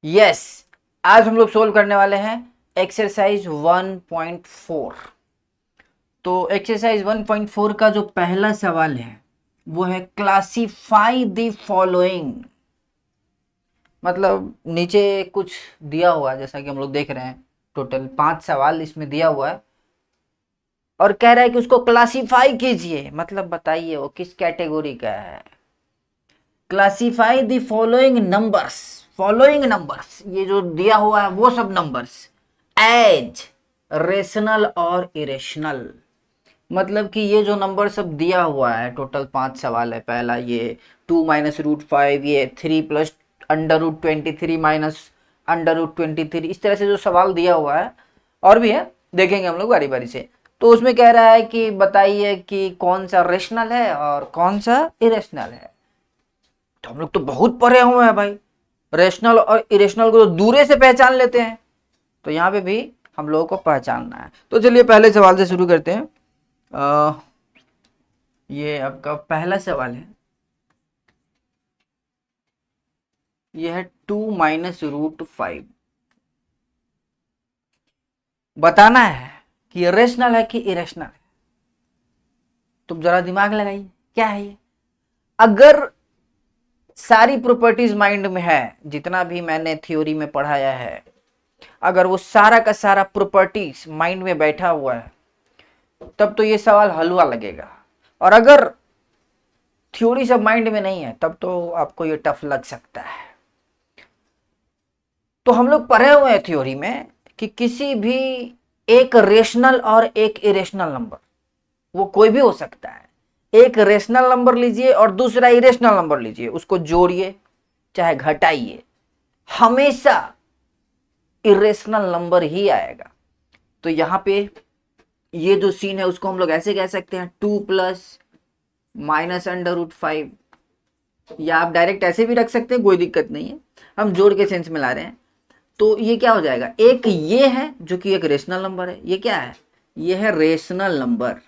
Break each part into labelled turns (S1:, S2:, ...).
S1: Yes, आज हम लोग सोल्व करने वाले हैं एक्सरसाइज 1.4। तो एक्सरसाइज 1.4 का जो पहला सवाल है वो है क्लासिफाई द फॉलोइंग। मतलब नीचे कुछ दिया हुआ है, जैसा कि हम लोग देख रहे हैं, टोटल 5 सवाल इसमें दिया हुआ है और कह रहा है कि उसको क्लासिफाई कीजिए, मतलब बताइए वो किस कैटेगरी का है। Classify the following numbers, following numbers ये जो दिया हुआ है वो सब नंबर्स एज रेशनल और इरेशनल। मतलब कि ये जो नंबर सब दिया हुआ है, टोटल 5 सवाल है। पहला ये 2 - √5, ये 3 + √23 -√23, इस तरह से जो सवाल दिया हुआ है और भी है, देखेंगे हम लोग बारी बारी से। तो उसमें कह रहा है कि बताइए कि कौन सा रेशनल है और कौन सा इरेशनल है। तो हम लोग तो बहुत पढ़े हुए हैं भाई, रेशनल और इरेशनल को तो दूरे से पहचान लेते हैं। तो यहाँ पे भी हम लोगों को पहचानना है। तो चलिए पहले सवाल से शुरू करते हैं। ये आपका पहला सवाल है। ये है 2 - √5। बताना है कि ये रेशनल है कि इरेशनल है। तुम जरा दिमाग लगाइए, क्या है ये। अगर सारी प्रॉपर्टीज माइंड में है, जितना भी मैंने थ्योरी में पढ़ाया है, अगर वो सारा का सारा प्रॉपर्टीज माइंड में बैठा हुआ है, तब तो ये सवाल हलवा लगेगा। और अगर थ्योरी सब माइंड में नहीं है, तब तो आपको ये टफ लग सकता है। तो हम लोग पढ़े हुए हैं थ्योरी में कि किसी भी एक रेशनल और एक इरेशनल नंबर, वो कोई भी हो सकता है। एक रेशनल नंबर लीजिए और दूसरा इरेशनल नंबर लीजिए, उसको जोड़िए चाहे घटाइए, हमेशा इरेशनल नंबर ही आएगा। तो यहाँ पे ये जो सीन है उसको हम लोग ऐसे कह सकते हैं, 2 + -√5, या आप डायरेक्ट ऐसे भी रख सकते हैं, कोई दिक्कत नहीं है, हम जोड़ के सेंस में ला रहे हैं। तो ये क्या हो जाएगा, एक ये है जो कि एक रेशनल नंबर है, ये क्या है, ये है रेशनल नंबर।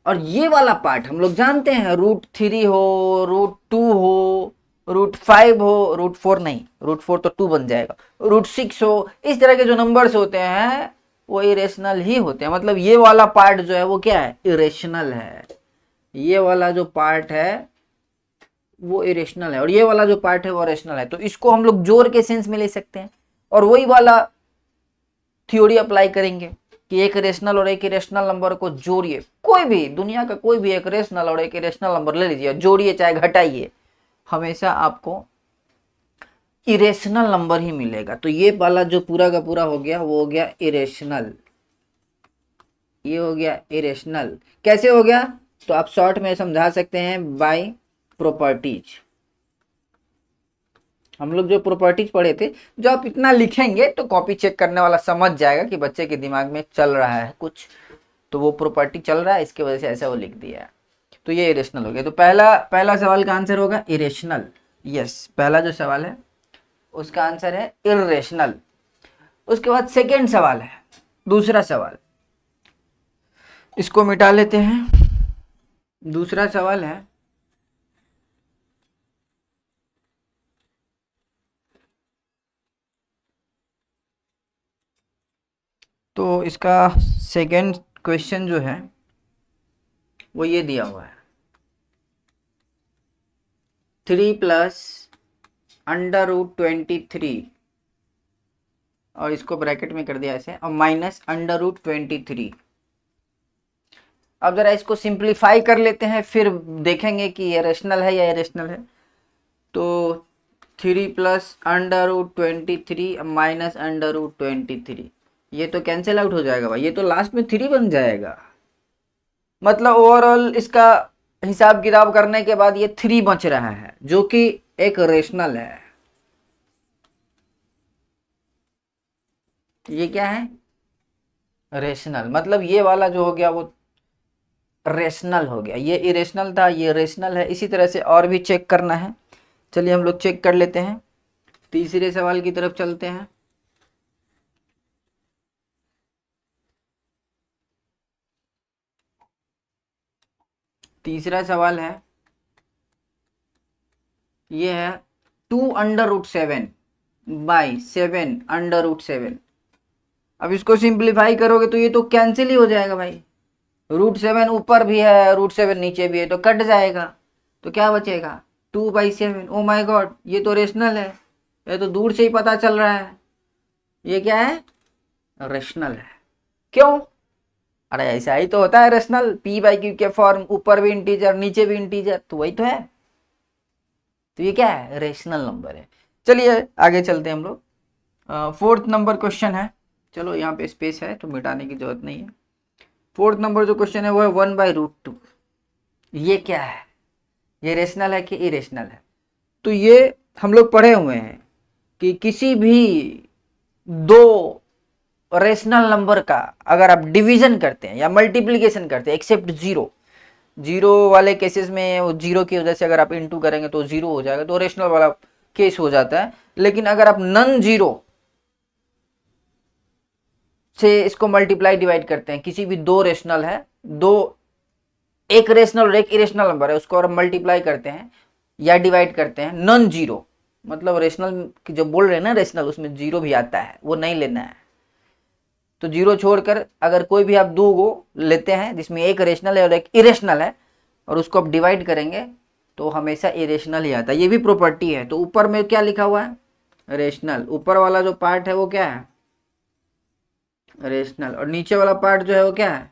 S1: और ये वाला पार्ट हम लोग जानते हैं, √3 हो, √2 हो, √5 हो, √4 नहीं, √4 तो 2 बन जाएगा, √6 हो, इस तरह के जो नंबर्स होते हैं वो इरेशनल ही होते हैं। मतलब ये वाला पार्ट जो है वो क्या है, इरेशनल है। ये वाला जो पार्ट है वो इरेशनल है और ये वाला जो पार्ट है वो रेशनल है। तो इसको हम लोग जोड़ के सेंस में ले सकते हैं और वही वाला थ्योरी अप्लाई करेंगे कि एक रेशनल और एक इरेशनल नंबर को जोड़िए, कोई भी दुनिया का कोई भी एक रेशनल और एक इरेशनल नंबर ले लीजिए, जोड़िए चाहे घटाइए, हमेशा आपको इरेशनल नंबर ही मिलेगा। तो ये वाला जो पूरा का पूरा हो गया वो हो गया इरेशनल, ये हो गया इरेशनल। कैसे हो गया, तो आप शॉर्ट में समझा सकते हैं बाय प्रॉपर्टीज। हम लोग जो प्रॉपर्टीज पढ़े थे, जो आप इतना लिखेंगे तो कॉपी चेक करने वाला समझ जाएगा कि बच्चे के दिमाग में चल रहा है कुछ, तो वो प्रॉपर्टी चल रहा है, इसकी वजह से ऐसा वो लिख दिया है। तो ये इरेशनल हो गया। तो पहला पहला सवाल का आंसर होगा इरेशनल। यस, पहला जो सवाल है उसका आंसर है इरेशनल। उसके बाद सेकेंड सवाल है, दूसरा सवाल, इसको मिटा लेते हैं। दूसरा सवाल है, तो इसका सेकेंड क्वेश्चन जो है वो ये दिया हुआ है, 3 + √23, और इसको ब्रैकेट में कर दिया ऐसे, और -√23। अब जरा इसको सिंप्लीफाई कर लेते हैं, फिर देखेंगे कि ये रेशनल है या इरेशनल है। तो 3 + √23 -√23, ये तो कैंसिल आउट हो जाएगा भाई, ये तो लास्ट में 3 बन जाएगा। मतलब ओवरऑल इसका हिसाब किताब करने के बाद ये 3 बच रहा है, जो कि एक रेशनल है। ये क्या है, रेशनल। मतलब ये वाला जो हो गया वो रेशनल हो गया, ये इरेशनल था, ये रेशनल है। इसी तरह से और भी चेक करना है, चलिए हम लोग चेक कर लेते हैं। तीसरे सवाल की तरफ चलते हैं। तीसरा सवाल है, ये है 2/7 बाई 7/7। अब इसको सिंप्लीफाई करोगे तो ये तो कैंसिल ही हो जाएगा भाई, √7 ऊपर भी है, √7 नीचे भी है, तो कट जाएगा, तो क्या बचेगा 2/7। ओ माय गॉड, ये तो रेशनल है, ये तो दूर से ही पता चल रहा है, ये क्या है, रेशनल है। क्यों? अरे ऐसा ही तो होता है रेशनल, p/q के फॉर्म, ऊपर भी इंटीजर नीचे भी इंटीजर, तो वही तो है, तो ये क्या है, रेशनल नंबर है। चलिए आगे चलते हैं हम लोग। 4th नंबर क्वेश्चन है, चलो यहाँ पे स्पेस है तो मिटाने की जरूरत नहीं है। 4th नंबर जो क्वेश्चन है वो है 1/√2। ये क्या है, ये रेशनल है कि इरेशनल है? तो ये हम लोग पढ़े हुए हैं कि किसी भी दो रेशनल नंबर का अगर आप डिवीजन करते हैं या मल्टीप्लीकेशन करते हैं, एक्सेप्ट जीरो वाले केसेस में, जीरो की वजह से अगर आप इनटू करेंगे तो जीरो हो जाएगा, तो रेशनल वाला केस हो जाता है। लेकिन अगर आप नन जीरो से इसको मल्टीप्लाई डिवाइड करते हैं, किसी भी दो रेशनल है, एक रेशनल और एक इरेशनल नंबर है, उसको और मल्टीप्लाई करते हैं या डिवाइड करते हैं नन जीरो, मतलब रेशनल जो बोल रहे हैं ना रेशनल, उसमें जीरो भी आता है, वो नहीं लेना है। तो जीरो छोड़कर अगर कोई भी आप दो गो लेते हैं जिसमें एक रेशनल है और एक इरेशनल है, और उसको आप डिवाइड करेंगे तो हमेशा इरेशनल ही आता है। ये भी प्रॉपर्टी है। तो ऊपर में क्या लिखा हुआ है, रेशनल, ऊपर वाला जो पार्ट है वो क्या है, रेशनल, और नीचे वाला पार्ट जो है वो क्या है,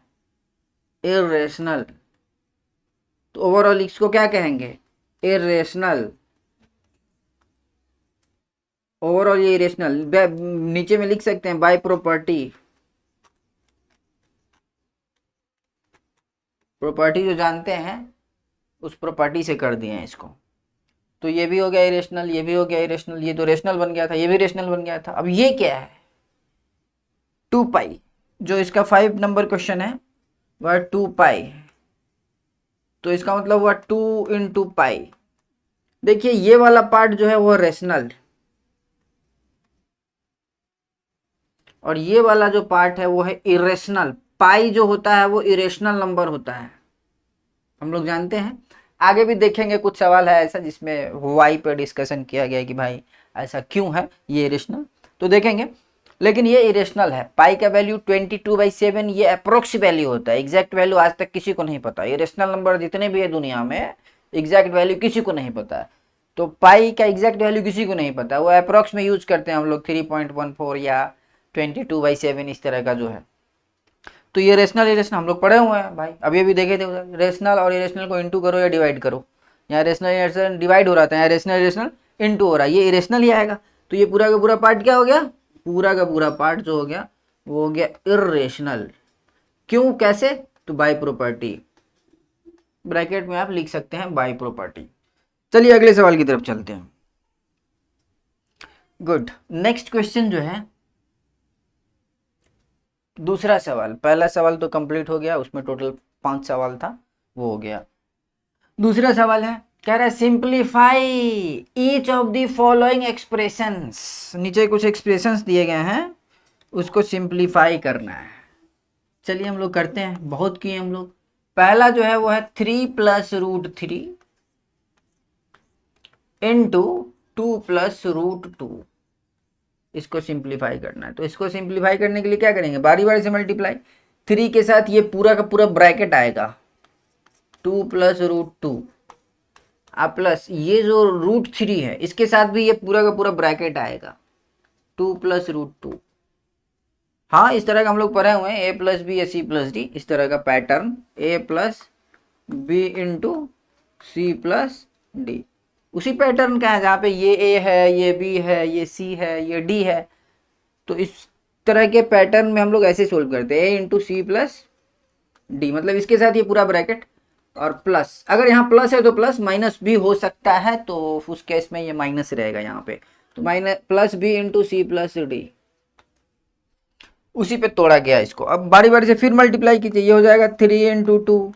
S1: इरेशनल। तो ओवरऑल इसको क्या कहेंगे, इरेशनल। ओवरऑल ये इरेशनल, नीचे में लिख सकते हैं बाय प्रॉपर्टी, प्रॉपर्टी जो जानते हैं उस प्रॉपर्टी से कर दिए हैं इसको। तो ये भी हो गया इरेशनल, ये भी हो गया इरेशनल, ये तो रेशनल बन गया था, ये भी रेशनल बन गया था। अब ये क्या है, 2π, जो इसका 5 नंबर क्वेश्चन है वह 2π, तो इसका मतलब हुआ 2 × π। देखिए ये वाला पार्ट जो है वो रेशनल, और ये वाला जो पार्ट है वो है इरेशनल। पाई जो होता है वो इरेशनल नंबर होता है, हम लोग जानते हैं। आगे भी देखेंगे कुछ सवाल है ऐसा जिसमें वाई पे डिस्कशन किया गया कि भाई ऐसा क्यों है ये इरेशनल, तो देखेंगे। लेकिन ये इरेशनल है। पाई का वैल्यू 22/7 ये अप्रोक्स वैल्यू होता है, एग्जैक्ट वैल्यू आज तक किसी को नहीं पता। इरेशनल नंबर जितने भी है दुनिया में एग्जैक्ट वैल्यू किसी को नहीं पता है। तो पाई का एग्जैक्ट वैल्यू किसी को नहीं पता, वो अप्रोक्स में यूज करते हैं हम लोग, 3.14 या 22/7 इस तरह का जो है। तो ये रेशनल इरेशनल हम लोग पढ़े हुए हैं भाई, अभी अभी देखे थे उधर, रेशनल और इरेशनल को इंटू करो या डिवाइड करो। यहाँ रेशनल इरेशनल डिवाइड हो रहा था, यहाँ रेशनल इरेशनल इंटू हो रहा है, ये इरेशनल ही आएगा। तो ये पूरा का पूरा पार्ट क्या हो गया, पूरा का पूरा पार्ट जो हो गया वो हो गया इरेशनल। क्यों, कैसे, तो बाय प्रॉपर्टी, ब्रैकेट में आप लिख सकते हैं बाय प्रॉपर्टी। चलिए अगले सवाल की तरफ चलते हैं। गुड, नेक्स्ट क्वेश्चन जो है दूसरा सवाल, पहला सवाल तो कंप्लीट हो गया, उसमें टोटल 5 सवाल था, वो हो गया। दूसरा सवाल है, कह रहा है simplify each of the following expressions. नीचे कुछ एक्सप्रेशंस दिए गए हैं, उसको सिंप्लीफाई करना है। चलिए हम लोग करते हैं, बहुत किए हम लोग। पहला जो है वो है 3 + √3 इंटू 2 + √2। इसको सिंप्लीफाई करना है। तो इसको सिंप्लीफाई करने के लिए क्या करेंगे, बारी बारी से मल्टीप्लाई। 3 के साथ ये पूरा का पूरा ब्रैकेट आएगा 2 + √2, प्लस ये जो √3 है इसके साथ भी ये पूरा का पूरा ब्रैकेट आएगा 2 + √2। हाँ इस तरह का हम लोग पढ़े हुए हैं, a + b या c + d, इस तरह का pattern, a + b × c + d। उसी पैटर्न का है जहाँ पे ये a है, ये b है, ये c है, ये d है। तो इस तरह के पैटर्न में हम लोग ऐसे सोल्व करते हैं, a × c + d, मतलब इसके साथ ये पूरा ब्रैकेट और प्लस। अगर यहाँ प्लस है तो प्लस, माइनस भी हो सकता है, तो उस केस में ये माइनस रहेगा यहाँ पे। तो +b × c + d, उसी पे तोड़ा गया इसको। अब बारी बारी से फिर मल्टीप्लाई कीजिए, ये हो जाएगा 3 × 2,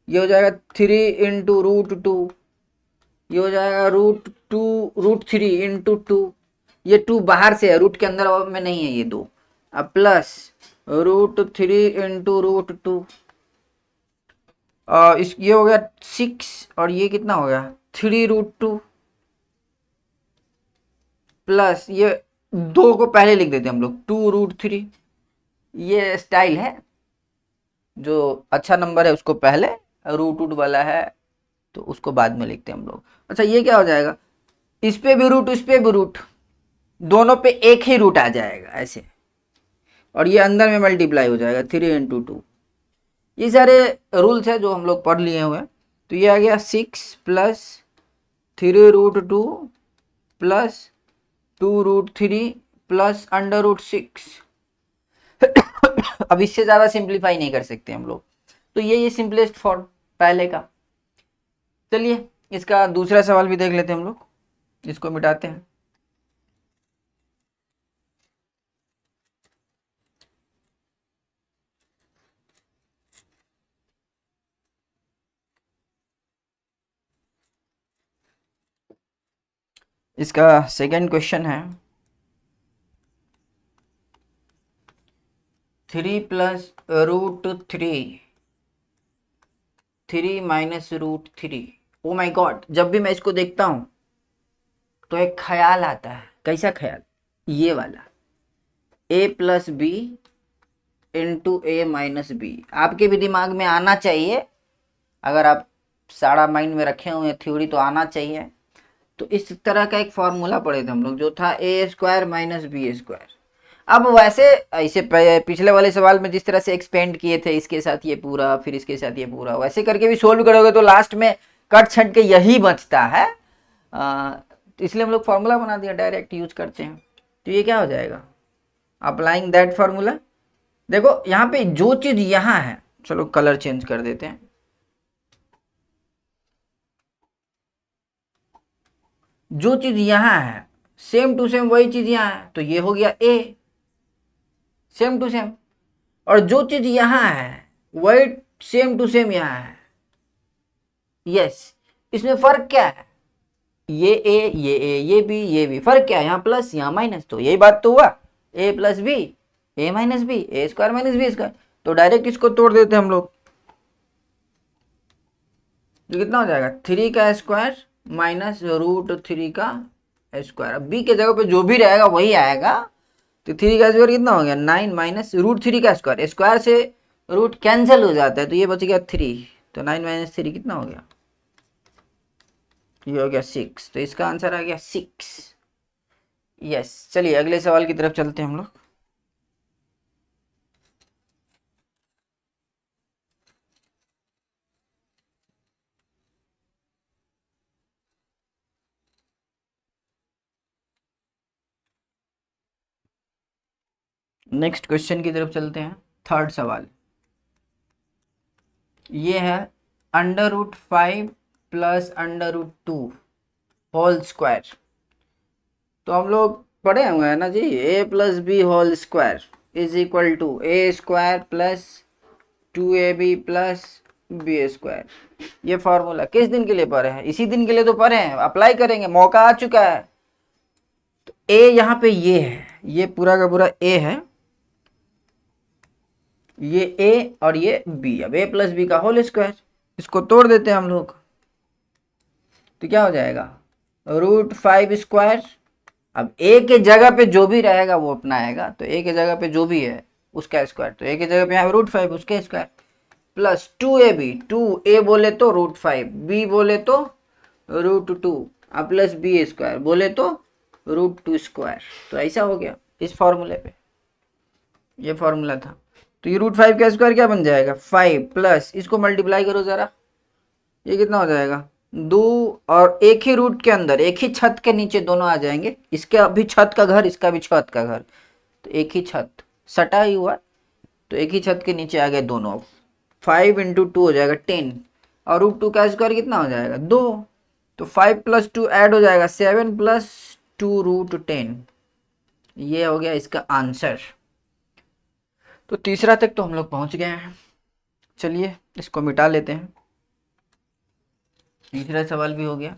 S1: ये हो जाएगा 3 × √2, ये हो जाएगा √3 × 2, ये 2 बाहर से है, रूट के अंदर में नहीं है ये 2। अब प्लस √3 × √2, इस ये हो गया 6, और ये कितना हो गया 3 √2, प्लस ये 2 को पहले लिख देते हैं हम लोग 2√3। ये स्टाइल है, जो अच्छा नंबर है उसको पहले, रूट वूट वाला है तो उसको बाद में लिखते हैं हम लोग। अच्छा ये क्या हो जाएगा, इस पे भी रूट इस पे भी रूट, दोनों पे एक ही रूट आ जाएगा ऐसे, और ये अंदर में मल्टीप्लाई हो जाएगा 3 × 2। ये सारे रूल्स है जो हम लोग पढ़ लिए हुए हैं। तो ये आ गया 6 + 3√2 प्लस 2√3 प्लस √6। अब इससे ज्यादा सिंप्लीफाई नहीं कर सकते हम लोग, तो ये सिंपलेस्ट फॉर्म पहले का। चलिए इसका दूसरा सवाल भी देख लेते हैं हम लोग, इसको मिटाते हैं। इसका सेकंड क्वेश्चन है 3 + √3 3 - √3। ओ माय गॉड, जब भी मैं इसको देखता हूं तो एक ख्याल आता है। कैसा ख्याल, ये वाला, a + b × a - b। आपके भी दिमाग में आना चाहिए, अगर आप सारा माइंड में रखे हुए थ्योरी तो आना चाहिए। तो इस तरह का एक फॉर्मूला पढ़े थे हम लोग, जो था a² - b²। अब वैसे ऐसे पिछले वाले सवाल में जिस तरह से एक्सपेंड किए थे, इसके साथ ये पूरा फिर इसके साथ ये पूरा, वैसे करके भी सोल्व करोगे तो लास्ट में कट छट के यही बचता है। तो इसलिए हम लोग फॉर्मूला बना दिया, डायरेक्ट यूज करते हैं। तो ये क्या हो जाएगा, अप्लाइंग दैट फॉर्मूला। देखो यहाँ पे जो चीज यहाँ है, चलो कलर चेंज कर देते हैं। जो चीज यहाँ है सेम टू सेम वही चीज यहाँ है, तो ये हो गया a, सेम टू सेम। और जो चीज यहाँ है वही सेम टू सेम यहाँ है। यस, इसमें फर्क क्या है, ये a ये a ये b फर्क क्या है, यहाँ प्लस यहाँ माइनस, तो यही बात तो हुआ, a + b a - b a² - b²। तो डायरेक्ट इसको तोड़ देते हम लोग, तो कितना हो जाएगा 3 का स्क्वायर माइनस √3 का स्क्वायर। अब b के जगह पे जो भी रहेगा वही आएगा, तो 3 का स्क्वायर कितना हो गया 9 माइनस √3 का स्क्वायर, स्क्वायर से रूट कैंसिल हो जाता है तो ये बच गया 3, तो 9 - 3 कितना हो गया, ये हो गया 6। तो इसका आंसर आ गया 6। यस, चलिए अगले सवाल की तरफ चलते हैं हम लोग। नेक्स्ट क्वेश्चन की तरफ चलते हैं, थर्ड सवाल। ये है √5 प्लस √2 होल स्क्वायर। तो हम लोग पढ़े हुए हैं ना जी, a + b whole square is equal to a² plus 2ab plus b²। ये फॉर्मूला किस दिन के लिए पढ़े हैं, इसी दिन के लिए तो पढ़े हैं, अप्लाई करेंगे, मौका आ चुका है। तो a यहाँ पे ये है, ये पूरा का पूरा a है, ये a और ये b। अब a + b का होल स्क्वायर, इसको तोड़ देते हैं हम लोग, तो क्या हो जाएगा √5²। अब a के जगह पे जो भी रहेगा वो अपना आएगा, तो a के जगह पे जो भी है उसका स्क्वायर, तो a के जगह पे यहाँ √5 उसके स्क्वायर प्लस 2ab, 2a बोले तो √5, b बोले तो √2 प्लस b² बोले तो √2²। तो ऐसा हो गया इस फॉर्मूले पे, ये फॉर्मूला था। तो ये √5 का स्क्वायर क्या बन जाएगा 5 प्लस इसको मल्टीप्लाई करो जरा, ये कितना हो जाएगा 2, और एक ही रूट के अंदर एक ही छत के नीचे दोनों आ जाएंगे, इसका भी छत का घर इसका भी छत का घर, तो एक ही छत सटा ही हुआ, तो एक ही छत के नीचे आ गए दोनों। 5 × 2 हो जाएगा 10, और √2 का स्क्वायर कितना हो जाएगा 2, तो 5 + 2 ऐड हो जाएगा 7 + 2√10। ये हो गया इसका आंसर। तो तीसरा तक तो हम लोग पहुंच गए हैं, चलिए इसको मिटा लेते हैं, तीसरा सवाल भी हो गया।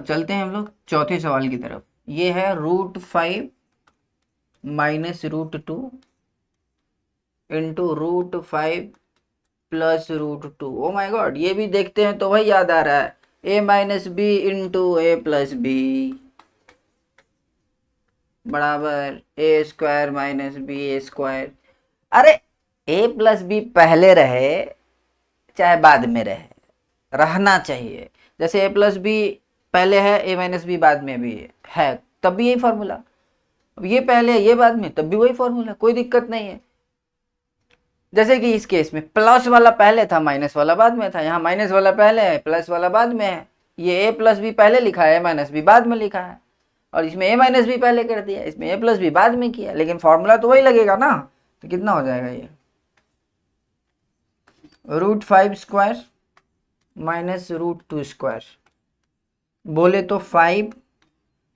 S1: चलते हैं हम लोग चौथे सवाल की तरफ। ये है √5 minus root two into root 5 plus root two. Oh my god, ये भी देखते हैं तो वही याद आ रहा है, ए माइनस बी इंटू ए प्लस बी बराबर ए स्क्वायर माइनस बी ए स्क्वायर। अरे ए प्लस बी पहले रहे चाहे बाद में रहे, रहना चाहिए। जैसे ए प्लस बी पहले है, ए माइनस बी बाद में भी है, तब भी यही फॉर्मूला। अब ये पहले है ये बाद में, तब भी वही फॉर्मूला, कोई दिक्कत नहीं है। जैसे कि इस केस में प्लस वाला पहले था, माइनस वाला बाद में था, यहाँ माइनस वाला पहले है, प्लस वाला बाद में है। ये ए प्लस बी पहले लिखा है, ए माइनस बी बाद में लिखा है, और इसमें ए माइनस बी पहले कर दिया, इसमें ए प्लस बी बाद में किया, लेकिन फॉर्मूला तो वही लगेगा ना। तो कितना हो जाएगा ये, root 5 square minus root 2 square, बोले तो 5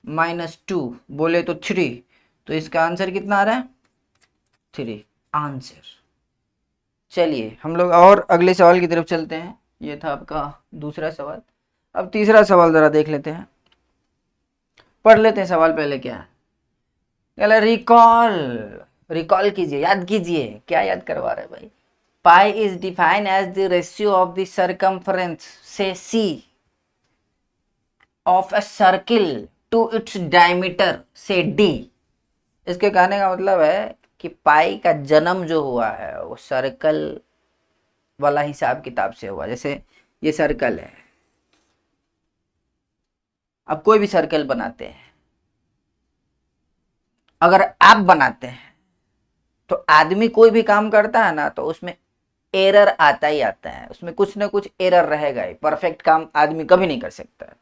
S1: माइनस 2, बोले तो 3, तो इसका आंसर कितना आ रहा है 3 आंसर। चलिए हम लोग और अगले सवाल की तरफ चलते हैं। ये था आपका दूसरा सवाल। अब तीसरा सवाल जरा देख लेते हैं, पढ़ लेते हैं सवाल पहले क्या है। रिकॉल, रिकॉल कीजिए, याद कीजिए, क्या याद करवा रहे भाई। Pi is defined as the ratio of the circumference से C of a circle to its diameter से डी। इसके कहने का मतलब है कि पाई का जन्म जो हुआ है वो सर्कल वाला हिसाब किताब से हुआ। जैसे ये सर्कल है, अब कोई भी सर्कल बनाते हैं, अगर आप बनाते हैं तो आदमी कोई भी काम करता है ना तो उसमें एरर आता ही आता है, उसमें कुछ ना कुछ एरर रहेगा ही। परफेक्ट काम आदमी कभी नहीं कर सकता है,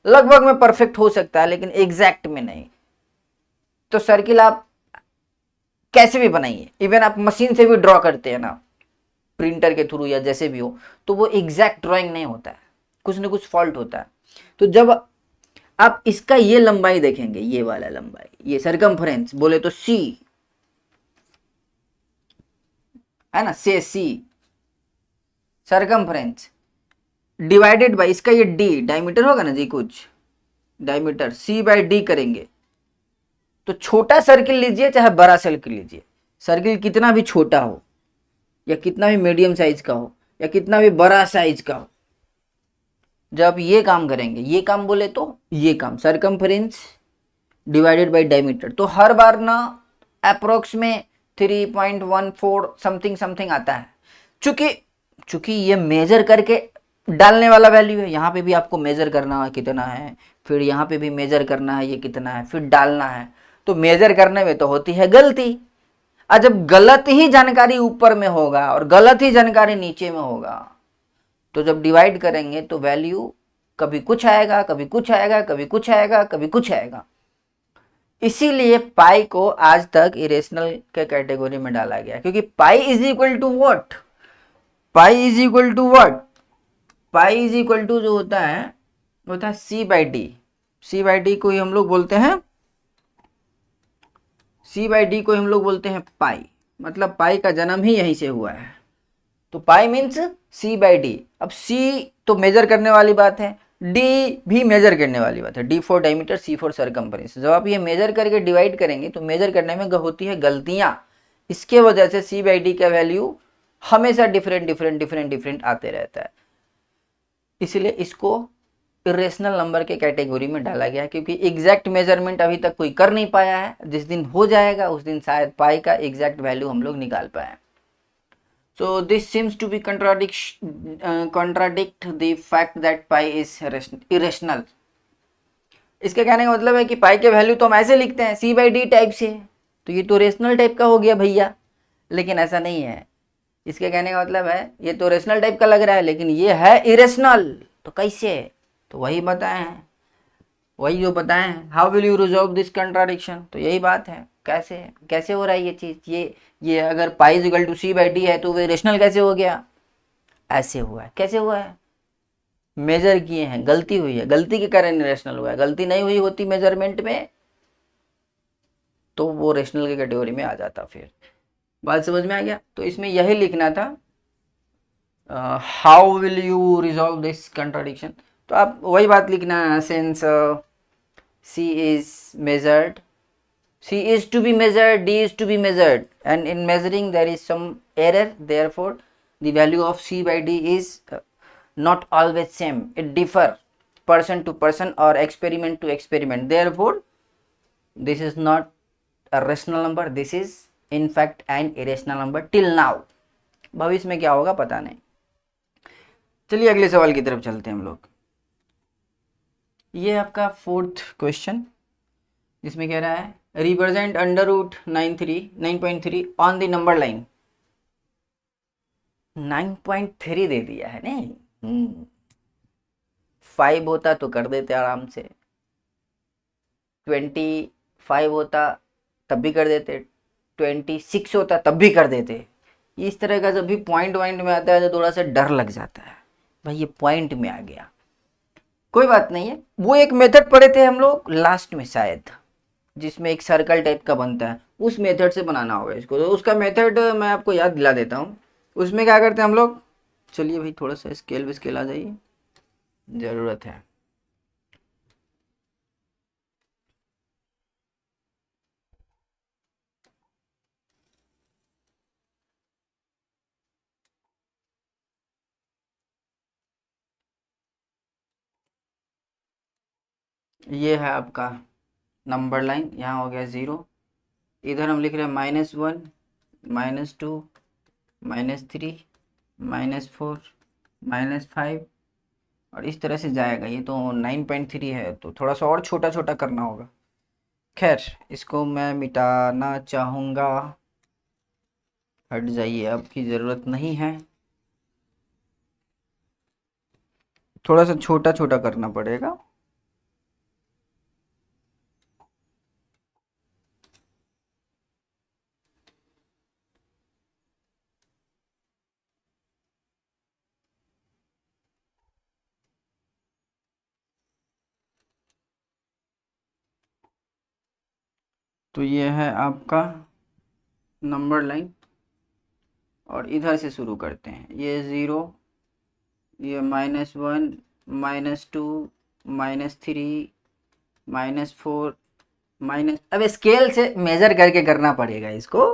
S1: लगभग में परफेक्ट हो सकता है लेकिन एग्जैक्ट में नहीं। तो सर्किल आप कैसे भी बनाइए, इवन आप मशीन से भी ड्रॉ करते हैं ना, प्रिंटर के थ्रू या जैसे भी हो, तो वो एग्जैक्ट ड्राइंग नहीं होता है, कुछ ना कुछ फॉल्ट होता है। तो जब आप इसका ये लंबाई देखेंगे, ये वाला लंबाई, ये सरकमफ्रेंस बोले तो सी है ना, से सी सरकमफ्रेंस डिवाइडेड बाय इसका ये डी, डायमीटर होगा ना जी, कुछ डायमीटर सी बाय डी करेंगे तो छोटा सर्किल लीजिए चाहे बड़ा सर्किल लीजिए, सर्किल कितना भी छोटा हो या कितना भी मीडियम साइज का हो या कितना भी बड़ा साइज का हो, जब ये काम करेंगे, ये काम बोले तो ये काम सरकमफ्रेंस डिवाइडेड बाय डायमीटर, तो हर बार ना अप्रोक्स में 3.14 समथिंग समथिंग आता है। चूंकि ये मेजर करके डालने वाला वैल्यू है, यहाँ पे भी आपको मेजर करना है कितना है, फिर यहाँ पे भी मेजर करना है ये कितना है, फिर डालना है, तो मेजर करने में तो होती है गलती। और जब गलत ही जानकारी ऊपर में होगा और गलत ही जानकारी नीचे में होगा, तो जब डिवाइड करेंगे तो वैल्यू कभी कुछ आएगा, कभी कुछ आएगा, कभी कुछ आएगा, कभी कुछ आएगा। इसीलिए पाई को आज तक इरेशनल के कैटेगरी में डाला गया, क्योंकि pi is equal to what, pi is equal to what, pi is equal to जो होता है वो होता है C by D. C by D को ही हम लोग बोलते हैं, सी बाई डी को हम लोग बोलते हैं पाई, मतलब पाई का जन्म ही यहीं से हुआ है। तो pi means C by D. अब सी तो मेजर करने वाली बात है, डी भी मेजर करने वाली बात है, D for diameter, C for circumference. जब आप ये मेजर करके डिवाइड करेंगे तो मेजर करने में होती है गलतियां, इसके वजह से सी बाई डी का वैल्यू हमेशा डिफरेंट आते रहता है। इसलिए इसको इरेशनल नंबर के कैटेगरी में डाला गया, क्योंकि एग्जैक्ट मेजरमेंट अभी तक कोई कर नहीं पाया है। जिस दिन हो जाएगा उस दिन शायद पाई का एग्जैक्ट वैल्यू हम लोग निकाल पाए। So this seems to be contradict the fact that pi is irrational. इसके कहने का मतलब है कि पाई के वैल्यू तो हम ऐसे लिखते हैं सी बाई डी टाइप से, तो ये तो रेशनल टाइप का हो गया भैया, लेकिन ऐसा नहीं है। इसके कहने का मतलब है ये तो रेशनल टाइप का लग रहा है लेकिन ये है इरेशनल, तो कैसे, तो वही बताए हैं, वही जो बताए हैं। How will you resolve this contradiction, तो यही बात है, कैसे कैसे हो रहा है ये चीज। ये अगर pi equal to C by D है तो वे रेशनल कैसे हो गया, ऐसे हुआ है। कैसे हुआ है, मेजर किए हैं, गलती हुई है, गलती के कारण रेशनल हुआ है। गलती नहीं हुई होती मेजरमेंट में तो वो रेशनल की कैटेगरी में आ जाता। फिर बात समझ में आ गया। तो इसमें यही लिखना था, how will you resolve this contradiction. तो आप वही बात लिखना है, since C is measured, C is to be measured, D is to be measured, and in measuring there is some error, therefore the value of C by D is not always same, it differ person to person or experiment to experiment, therefore this is not a rational number, this is in fact an irrational number till now. भविष्य में क्या होगा पता नहीं। चलिए अगले सवाल की तरफ चलते हैं हम लोग। ये आपका फोर्थ क्वेश्चन, जिसमें कह रहा है represent under root 9.3 on the number line. 9.3 दे दिया है नहीं, 5 होता तो कर देते आराम से, 25 होता तब भी कर देते, 26 होता तब भी कर देते। इस तरह का जब भी पॉइंट वाइंट में आता है तो थोड़ा सा डर लग जाता है, भाई ये पॉइंट में आ गया। कोई बात नहीं है, वो एक मेथड पढ़े थे हम लोग लास्ट में शायद, जिसमें एक सर्कल टाइप का बनता है, उस मेथड से बनाना होगा इसको। तो उसका मेथड मैं आपको याद दिला देता हूँ। उसमें क्या करते हैं हम लोग, चलिए भाई थोड़ा सा स्केल आ जाइए, ज़रूरत है। ये है आपका नंबर लाइन, यहाँ हो गया 0, इधर हम लिख रहे हैं -1, -2, -3, -4, -5, और इस तरह से जाएगा। ये तो 9.3 है, तो थोड़ा सा और छोटा छोटा करना होगा। खैर इसको मैं मिटाना चाहूँगा, हट जाइए, अब की ज़रूरत नहीं है, थोड़ा सा छोटा छोटा करना पड़ेगा। तो ये है आपका नंबर लाइन, और इधर से शुरू करते हैं। ये 0, ये -1, -2, -3, -4, अब स्केल से मेजर करके करना पड़ेगा इसको।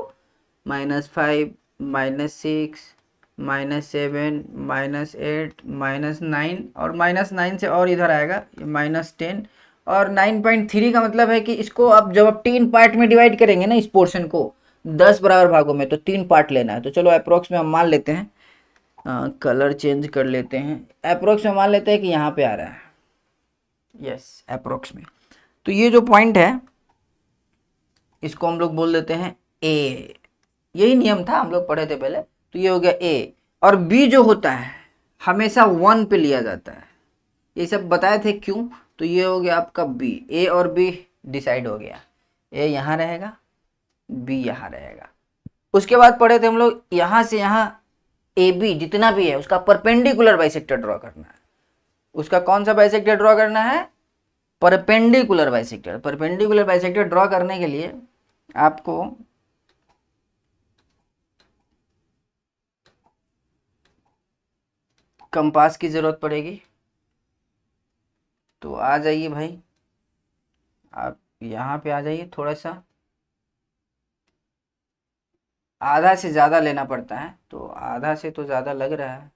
S1: -5, -6, -7, -8, -9, और -9 से और इधर आएगा -10, और 9.3 का मतलब है कि इसको अब जब आप 3 पार्ट में डिवाइड करेंगे ना इस पोर्शन को 10 बराबर भागों में, तो 3 पार्ट लेना है। तो चलो अप्रोक्स में हम मान लेते हैं, कलर चेंज कर लेते हैं, अप्रोक्स में मान लेते हैं कि यहाँ पे आ रहा है, यस अप्रोक्स में। तो ये जो पॉइंट है इसको हम लोग बोल देते हैं ए, यही नियम था हम लोग पढ़े थे पहले। तो ये हो गया ए, और बी जो होता है हमेशा 1 पे लिया जाता है, ये सब बताए थे क्यों। तो ये हो गया आपका बी, ए और बी डिसाइड हो गया, ए यहाँ रहेगा, बी यहाँ रहेगा। उसके बाद पढ़े थे हम लोग यहाँ से यहाँ ए बी जितना भी है उसका परपेंडिकुलर बाइसेक्टर ड्रॉ करना है। उसका कौन सा बाइसेक्टर ड्रॉ करना है, perpendicular bisector. Perpendicular bisector draw करने के लिए आपको कंपास की जरूरत पड़ेगी। तो आ जाइए भाई, आप यहाँ पे आ जाइए, थोड़ा सा आधा से ज़्यादा लेना पड़ता है, तो आधा से तो ज़्यादा लग रहा है,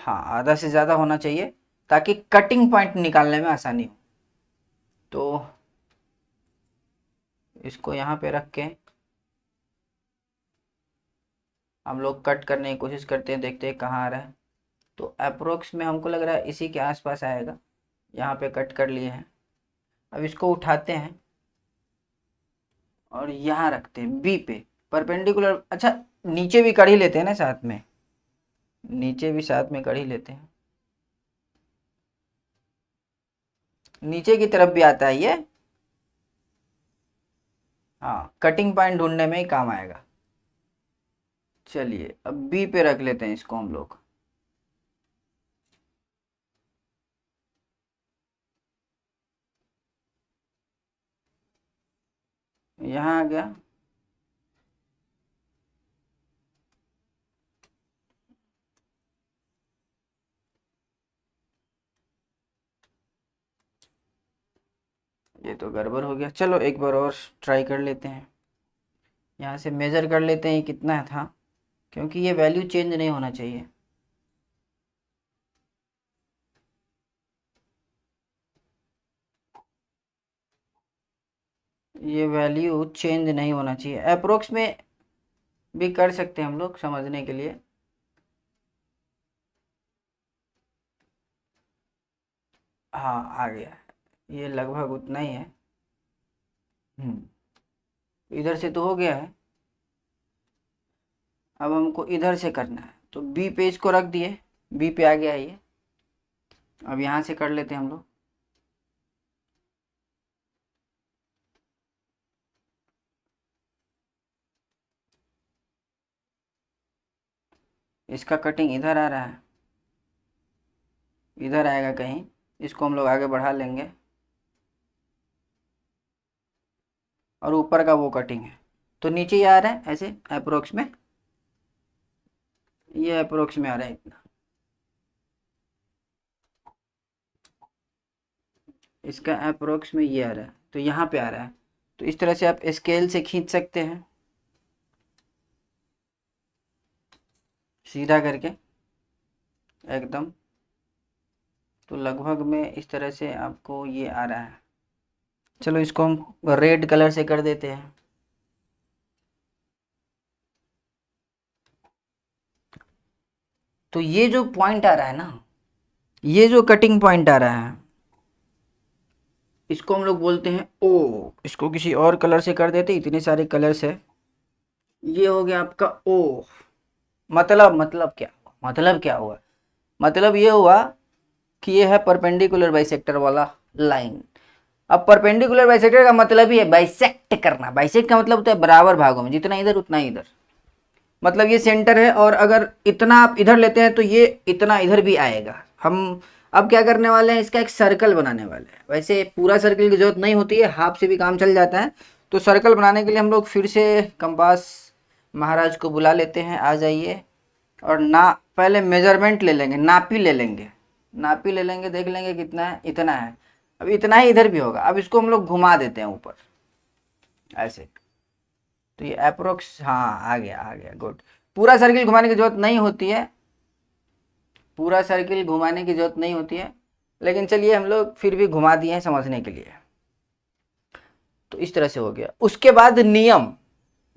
S1: हाँ आधा से ज़्यादा होना चाहिए ताकि कटिंग पॉइंट निकालने में आसानी हो। तो इसको यहाँ पे रख के हम लोग कट करने की कोशिश करते हैं, देखते हैं कहाँ आ रहा है। तो अप्रोक्स में हमको लग रहा है इसी के आसपास आएगा, यहाँ पे कट कर लिए हैं। अब इसको उठाते हैं और यहाँ रखते हैं बी पे परपेंडिकुलर। अच्छा नीचे भी कर ही लेते हैं ना साथ में, नीचे भी साथ में कर ही लेते हैं, नीचे की तरफ भी आता है ये, हाँ कटिंग पॉइंट ढूंढने में ही काम आएगा। चलिए अब बी पे रख लेते हैं इसको हम लोग, यहाँ आ गया। ये तो गड़बड़ हो गया। चलो एक बार और ट्राई कर लेते हैं, यहाँ से मेज़र कर लेते हैं कितना था, क्योंकि ये वैल्यू चेंज नहीं होना चाहिए। ये वैल्यू चेंज नहीं होना चाहिए। अप्रोक्स में भी कर सकते हैं हम लोग समझने के लिए। हाँ आ गया, ये लगभग उतना ही है। इधर से तो हो गया है, अब हमको इधर से करना है। तो बी पे इसको रख दिए, बी पे आ गया है ये। अब यहाँ से कर लेते हैं हम लोग। इसका कटिंग इधर आ रहा है, इधर आएगा कहीं, इसको हम लोग आगे बढ़ा लेंगे। और ऊपर का वो कटिंग है, तो नीचे ही आ रहा है ऐसे अप्रोक्स में, ये अप्रोक्स में आ रहा है इतना। इसका अप्रोक्स में ये आ रहा है, तो यहाँ पे आ रहा है। तो इस तरह से आप स्केल से खींच सकते हैं सीधा करके एकदम। तो लगभग में इस तरह से आपको ये आ रहा है। चलो इसको हम रेड कलर से कर देते हैं। तो ये जो पॉइंट आ रहा है ना, ये जो कटिंग पॉइंट आ रहा है, इसको हम लोग बोलते हैं ओ। इसको किसी और कलर से कर देते, इतने सारे कलर्स है। ये हो गया आपका ओ। मतलब क्या, मतलब क्या हुआ, मतलब ये हुआ कि ये है परपेंडिकुलर बाइसेक्टर वाला लाइन। अब परपेंडिकुलर बाइसेक्टर का मतलब ही है बाइसेक्ट करना। बाइसेक्ट का मतलब होता है बराबर भागों में, जितना इधर उतना इधर। मतलब ये सेंटर है, और अगर इतना आप इधर लेते हैं तो ये इतना इधर भी आएगा। हम अब क्या करने वाले हैं, इसका एक सर्कल बनाने वाले हैं। वैसे पूरा सर्कल की जरूरत नहीं होती है, हाफ से भी काम चल जाता है। तो सर्कल बनाने के लिए हम लोग फिर से कंपास महाराज को बुला लेते हैं, आ जाइए। और ना पहले मेजरमेंट ले लेंगे, नापी ले लेंगे, नापी ले लेंगे, देख लेंगे कितना है, इतना है। अब इतना ही इधर भी होगा। अब इसको हम लोग घुमा देते हैं ऊपर ऐसे। तो ये अप्रोक्स, हाँ आ गया आ गया, गुड। पूरा सर्किल घुमाने की जरूरत नहीं होती है, पूरा सर्किल घुमाने की जरूरत नहीं होती है, लेकिन चलिए हम लोग फिर भी घुमा दिए हैं समझने के लिए। तो इस तरह से हो गया। उसके बाद नियम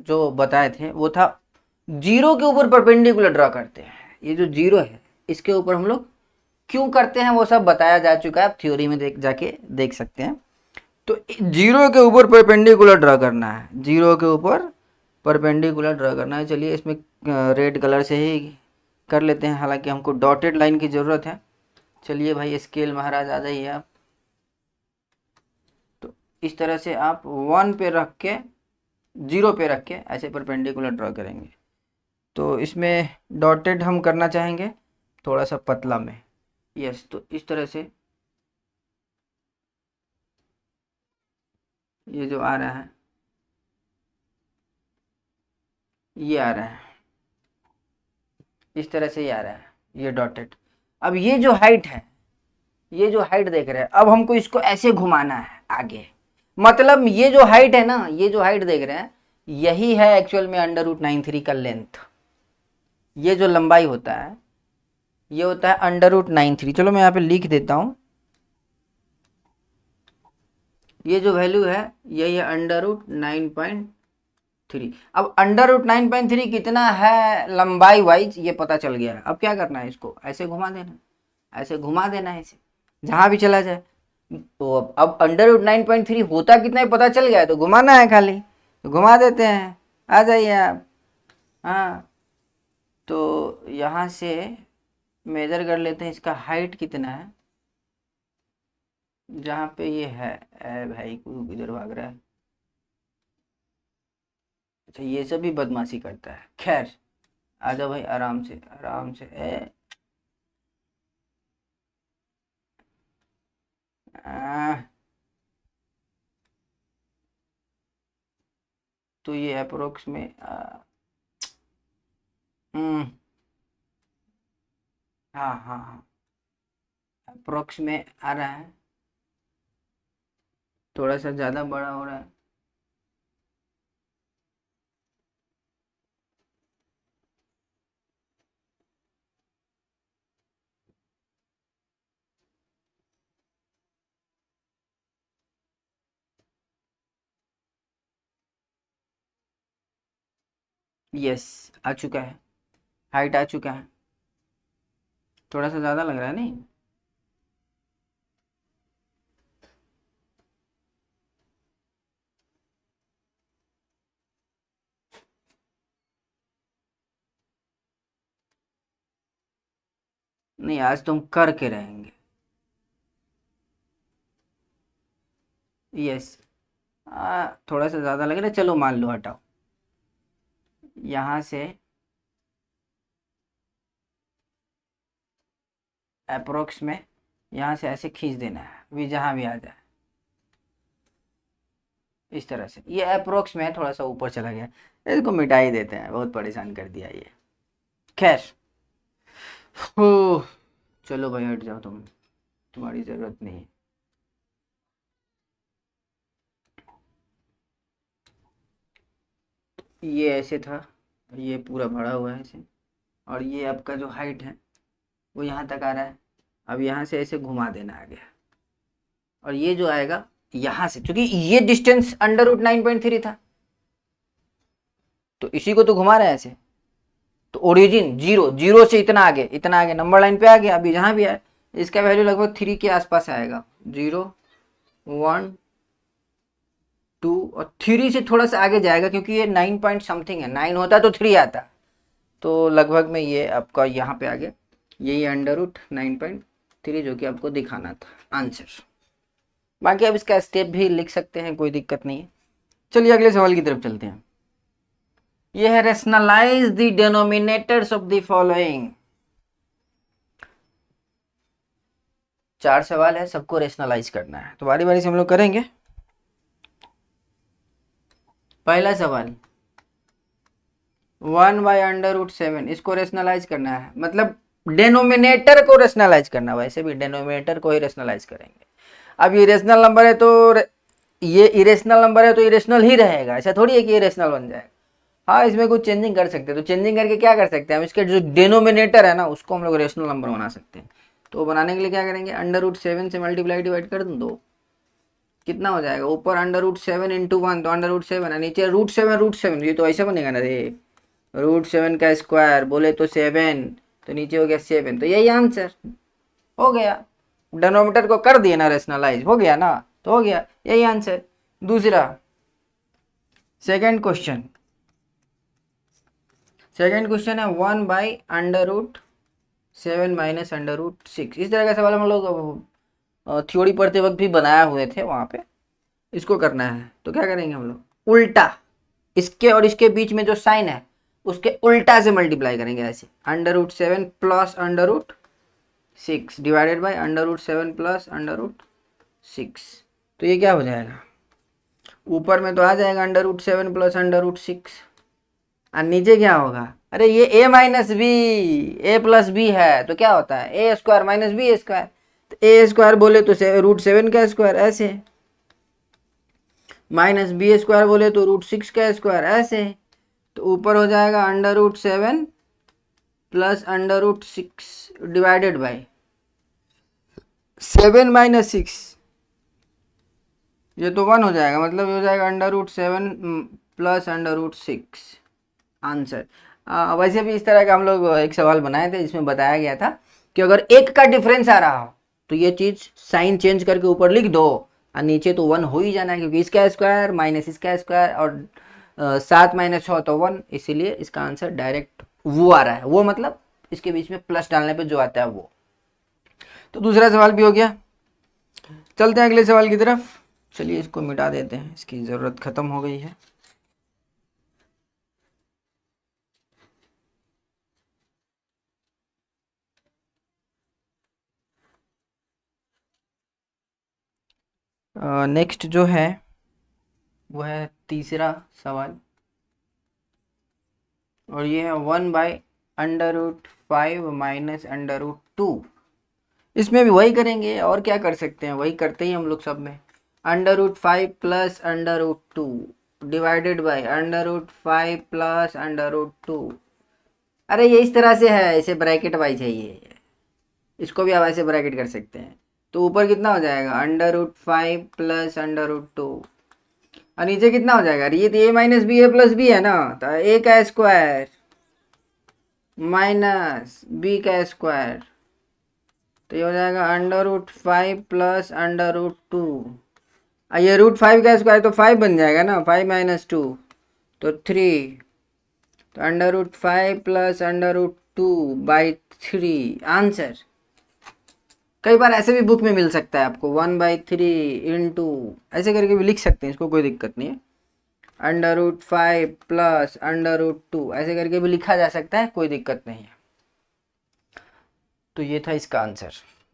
S1: जो बताए थे वो था, जीरो के ऊपर परपेंडिकुलर ड्रॉ करते हैं। ये जो जीरो है इसके ऊपर हम लोग क्यों करते हैं वो सब बताया जा चुका है, आप थ्योरी में जाके देख सकते हैं। तो जीरो के ऊपर परपेंडिकुलर ड्रॉ करना है, जीरो के ऊपर परपेंडिकुलर ड्रॉ करना है। चलिए इसमें रेड कलर से ही कर लेते हैं, हालांकि हमको डॉटेड लाइन की ज़रूरत है। चलिए भाई स्केल महाराज आ जाइए आप। तो इस तरह से आप वन पे रख के, जीरो पे रख के ऐसे परपेंडिकुलर ड्रॉ करेंगे। तो इसमें डॉटेड हम करना चाहेंगे थोड़ा सा पतला में। यस, तो इस तरह से ये जो आ रहा है, ये आ रहा है, इस तरह से ये आ रहा है, ये डॉटेड। अब ये जो हाइट है, ये जो हाइट देख रहे हैं, अब हमको इसको ऐसे घुमाना है आगे। मतलब ये जो हाइट है ना, ये जो हाइट देख रहे हैं, यही है एक्चुअल में √93 का लेंथ। ये जो लंबाई होता है ये होता है √93। चलो मैं यहाँ पे लिख देता हूँ, ये जो वैल्यू है यही है √9.3। अब √9.3 कितना है लंबाई वाइज ये पता चल गया है। अब क्या करना है, इसको ऐसे घुमा देना, ऐसे घुमा देना है, ऐसे जहां भी चला जाए। तो अब √9.3 होता कितना है पता चल गया है, तो घुमाना है खाली, तो घुमा देते हैं, आ जाइए आप। हाँ, तो यहाँ से मेजर कर लेते हैं इसका हाइट कितना है, जहाँ पे ये है। भाई को इधर भाग रहा है, अच्छा ये सब भी बदमाशी करता है। खैर आ जाओ भाई, आराम से आराम से। आ, तो ये अप्रोक्स में हम्म, हाँ हाँ हाँ, अप्रोक्स में आ रहा है। थोड़ा सा ज़्यादा बड़ा हो रहा है। यस, आ चुका है, हाइट आ चुका है। थोड़ा सा ज़्यादा लग रहा है नहीं? नहीं, आज तुम करके रहेंगे। यस। थोड़ा सा ज़्यादा लग रहा है, चलो मान लो, हटाओ। यहाँ से अप्रोक्स में यहाँ से ऐसे खींच देना है, अभी जहाँ भी आ जाए इस तरह से। ये अप्रोक्स में थोड़ा सा ऊपर चला गया, इसको मिटा ही देते हैं, बहुत परेशान कर दिया ये। खैर, हो, चलो भाई हट जाओ तुम, तुम्हारी ज़रूरत नहीं है। ये ऐसे था, ये पूरा भरा हुआ है ऐसे, और ये आपका जो हाइट है वो यहाँ तक आ रहा है। अब यहाँ से ऐसे घुमा देना आगे, और ये जो आएगा यहाँ से, क्योंकि ये डिस्टेंस √9.3 था, तो इसी को तो घुमा रहा है ऐसे। तो ओरिजिन जीरो, जीरो से इतना आगे, इतना आगे नंबर लाइन पे आ गया। अभी जहाँ भी आए इसका वैल्यू लगभग 3 के आसपास आएगा। 0, 1, 2 और 3 से थोड़ा सा आगे जाएगा, क्योंकि ये 9 पॉइंट समथिंग है, 9 होता तो 3 आता, तो लगभग में ये आपका यहाँ पे आ गया। यही √9.3 जो कि आपको दिखाना था आंसर। बाकी अब इसका स्टेप भी लिख सकते हैं, कोई दिक्कत नहीं है। चलिए अगले सवाल की तरफ चलते हैं। यह है rationalize the denominators of the following. 4 सवाल है, सबको रेशनलाइज करना है, तो बारी बारी से हम लोग करेंगे। पहला सवाल 1/√7, इसको रेशनलाइज करना है, मतलब डेनोमिनेटर को रेशनलाइज करना। वैसे भी डेनोमिनेटर को ही रेशनलाइज करेंगे। अब ये रेशनल नंबर है तो ये इरेशनल नंबर है तो इरेशनल ही रहेगा, ऐसा थोड़ी है कि इरेशनल बन जाएगा। हाँ, इसमें कुछ चेंजिंग कर सकते हैं, तो चेंजिंग करके क्या कर सकते हैं हम, इसके जो डिनोमिनेटर है ना उसको हम लोग रेशनल नंबर बना सकते हैं। तो बनाने के लिए क्या करेंगे, √7 से मल्टीप्लाई डिवाइड कर दो, कितना हो जाएगा, ऊपर √7 × 1 तो √7 है, नीचे √7 ये तो ऐसे बनेगा ना रे, √7 का स्क्वायर बोले तो 7, तो नीचे हो गया 7, तो यही आंसर हो गया। डिनोमिनेटर को कर दिया ना रेशनलाइज, हो गया ना, तो हो गया, यही आंसर। दूसरा सेकंड क्वेश्चन है 1/√7 - √6। इस तरह का सवाल हम लोग थ्योरी पढ़ते वक्त भी बनाए हुए थे वहां पे। इसको करना है तो क्या करेंगे हम लोग, उल्टा इसके और इसके बीच में जो साइन है उसके उल्टा से मल्टीप्लाई करेंगे, ऐसे √7 प्लस √6 डिवाइडेड बाय √7 प्लस √6। तो ये क्या हो जाएगा, ऊपर में तो आ जाएगा √7 प्लस √6, और नीचे क्या होगा, अरे ये a - b, a + b है तो क्या होता है a² - b²। तो a² बोले तो √7 का स्क्वायर ऐसे, -b² बोले तो √6 का स्क्वायर ऐसे। तो ऊपर हो जाएगा √7 प्लस √6 डिवाइडेड बाय 7 - 6, ये तो 1 हो जाएगा, मतलब ये हो जाएगा √7 प्लस √6 आंसर। वैसे भी इस तरह का हम लोग एक सवाल बनाए थे जिसमें बताया गया था कि अगर एक का डिफरेंस आ रहा हो तो ये चीज साइन चेंज करके ऊपर लिख दो, और नीचे तो 1 हो ही जाना है, क्योंकि इसका स्क्वायर माइनस इसका स्क्वायर और 7 - 6 तो 1, इसीलिए इसका आंसर डायरेक्ट वो आ रहा है। वो मतलब इसके बीच में प्लस डालने पे जो आता है वो। तो दूसरा सवाल भी हो गया। चलते हैं अगले सवाल की तरफ। चलिए इसको मिटा देते हैं, इसकी ज़रूरत ख़त्म हो गई है। नेक्स्ट जो है वो है तीसरा सवाल, और ये है 1/√5 - √2। इसमें भी वही करेंगे, और क्या कर सकते हैं, वही करते ही हम लोग सब में। √5 प्लस √2 डिवाइडेड बाय √5 प्लस √2। अरे ये इस तरह से है, इसे ब्रैकेट वाइज चाहिए, इसको भी आप ऐसे ब्रैकेट कर सकते हैं। तो ऊपर कितना हो जाएगा √5 प्लस √2 और नीचे कितना हो जाएगा, ये तो a minus B A plus B है ना, तो a का स्क्वायर माइनस बी का स्क्वायर, तो ये हो जाएगा √5 प्लस √2। ये √5 का स्क्वायर तो 5 बन जाएगा ना, 5 माइनस 2 तो 3, तो √5 प्लस √2/3 आंसर। कई बार ऐसे भी बुक में मिल सकता है आपको 1/3 इंटू, ऐसे करके भी लिख सकते हैं, इसको कोई दिक्कत नहीं है। √5 प्लस √2 ऐसे करके भी लिखा जा सकता है, कोई दिक्कत नहीं है। तो ये था इसका आंसर।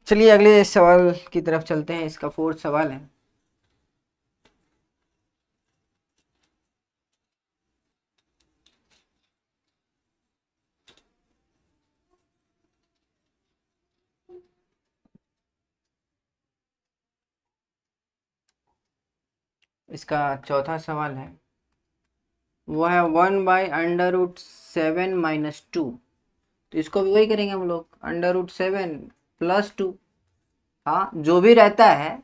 S1: चलिए अगले सवाल की तरफ चलते हैं, इसका 4th सवाल है। इसका 4था सवाल है, वो है 1/√7 माइनस 2। तो इसको भी वही करेंगे हम लोग, √7 प्लस 2। हाँ जो भी रहता है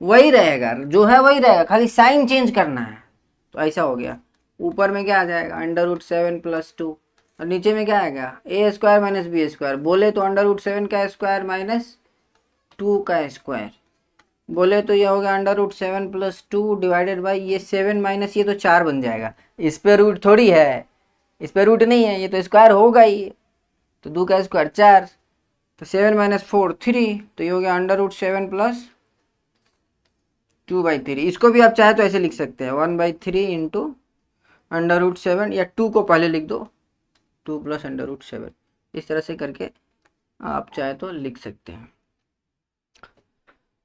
S1: वही रहेगा, जो है वही रहेगा, खाली साइन चेंज करना है। तो ऐसा हो गया, ऊपर में क्या आ जाएगा √7 प्लस 2 और नीचे में क्या आएगा a square minus B square. बोले तो √7 का स्क्वायर माइनस 2 का स्क्वायर, बोले तो ये हो गया √7 प्लस 2 डिवाइडेड बाई ये 7 माइनस ये तो 4 बन जाएगा। इस पे रूट थोड़ी है, इस पे रूट नहीं है, ये तो स्क्वायर होगा ही, तो 2 का स्क्वायर 4, तो 7 माइनस 4 3, तो ये हो गया √7 प्लस 2/3। इसको भी आप चाहे तो ऐसे लिख सकते हैं 1/3 इंटू √7, या 2 को पहले लिख दो, 2 प्लस √7, इस तरह से करके आप चाहे तो लिख सकते हैं।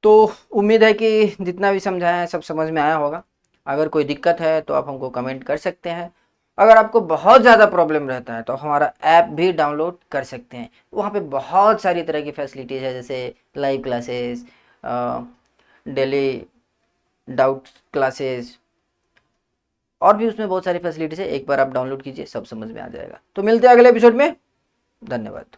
S1: तो उम्मीद है कि जितना भी समझाया है सब समझ में आया होगा। अगर कोई दिक्कत है तो आप हमको कमेंट कर सकते हैं। अगर आपको बहुत ज़्यादा प्रॉब्लम रहता है तो हमारा ऐप भी डाउनलोड कर सकते हैं, वहाँ पे बहुत सारी तरह की फैसिलिटीज़ है, जैसे live classes, daily doubt classes, और भी उसमें बहुत सारी फैसिलिटीज़ है। एक बार आप डाउनलोड कीजिए, सब समझ में आ जाएगा। तो मिलते हैं अगले एपिसोड में, धन्यवाद।